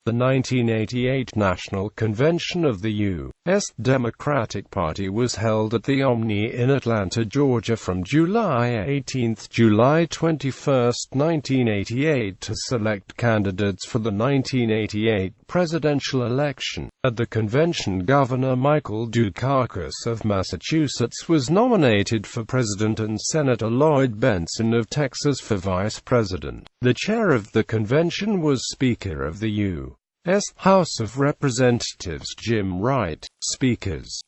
The 1988 National Convention of the U.S. Democratic Party was held at the Omni in Atlanta, Georgia from July 18 to July 21, 1988 to select candidates for the 1988 presidential election. At the convention, Governor Michael Dukakis of Massachusetts was nominated for president and Senator Lloyd Bentsen of Texas for vice president. The chair of the convention was Speaker of the U.S. House of Representatives Jim Wright. Speakers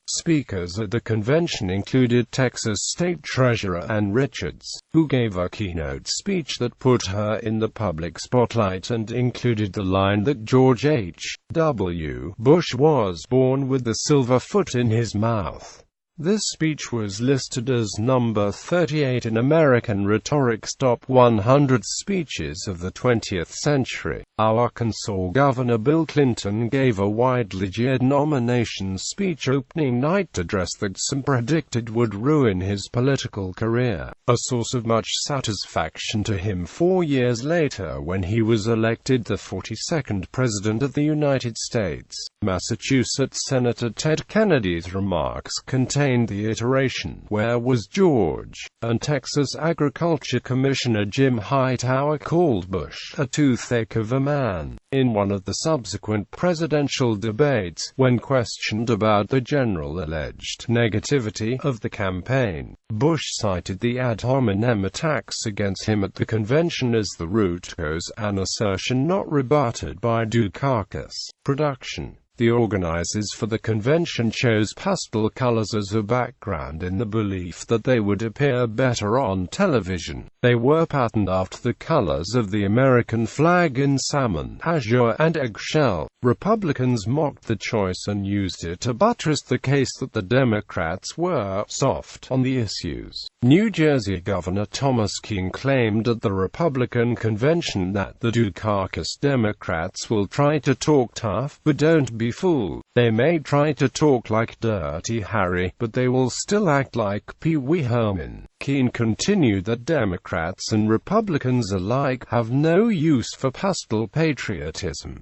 at the convention included Texas State Treasurer Ann Richards, who gave a keynote speech that put her in the public spotlight and included the line that George H.W. Bush was born with the silver foot in his mouth. This speech was listed as number 38 in American Rhetoric's Top 100 Speeches of the 20th Century. Arkansas Governor Bill Clinton gave a widely jeered nomination speech opening night address that some predicted would ruin his political career, a source of much satisfaction to him 4 years later when he was elected the 42nd President of the United States. Massachusetts Senator Ted Kennedy's remarks contained the iteration, "Where was George?" and Texas Agriculture Commissioner Jim Hightower called Bush a toothache of a man. In one of the subsequent presidential debates, when questioned about the general alleged negativity of the campaign, Bush cited the ad hominem attacks against him at the convention as the root cause, an assertion not rebutted by Dukakis. Production. The organizers for the convention chose pastel colors as a background in the belief that they would appear better on television. They were patterned after the colors of the American flag in salmon, azure, and eggshell. Republicans mocked the choice and used it to buttress the case that the Democrats were soft on the issues. New Jersey Governor Thomas Kean claimed at the Republican convention that the Dukakis Democrats will try to talk tough, but don't be fooled. They may try to talk like Dirty Harry, but they will still act like Pee Wee Herman. Kean continued that Democrats and Republicans alike have no use for pastel patriotism.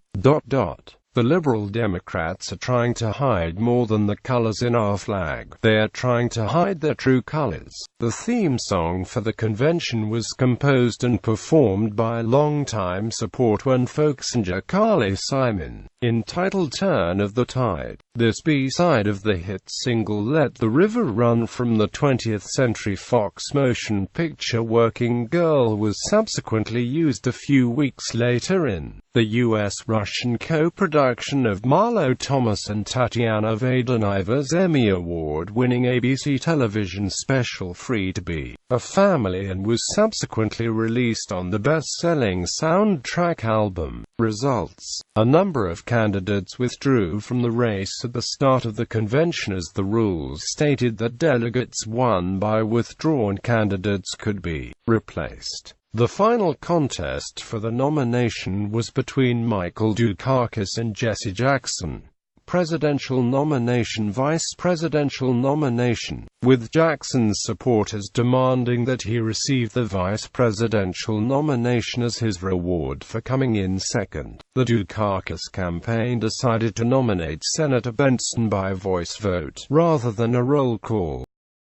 The liberal Democrats are trying to hide more than the colors in our flag. They are trying to hide their true colors. The theme song for the convention was composed and performed by longtime supporter and folk singer Carly Simon, entitled Turn of the Tide. This B-side of the hit single Let the River Run from the 20th Century Fox motion picture Working Girl was subsequently used a few weeks later in the U.S.-Russian co-production of Marlo Thomas and Tatiana Vadeniva's Emmy Award-winning ABC television special Free to Be a Family, and was subsequently released on the best-selling soundtrack album. Results. A number of candidates withdrew from the race at the start of the convention as the rules stated that delegates won by withdrawn candidates could be replaced. The final contest for the nomination was between Michael Dukakis and Jesse Jackson. Presidential nomination, vice presidential nomination, with Jackson's supporters demanding that he receive the vice presidential nomination as his reward for coming in second. The Dukakis campaign decided to nominate Senator Bentsen by voice vote, rather than a roll call.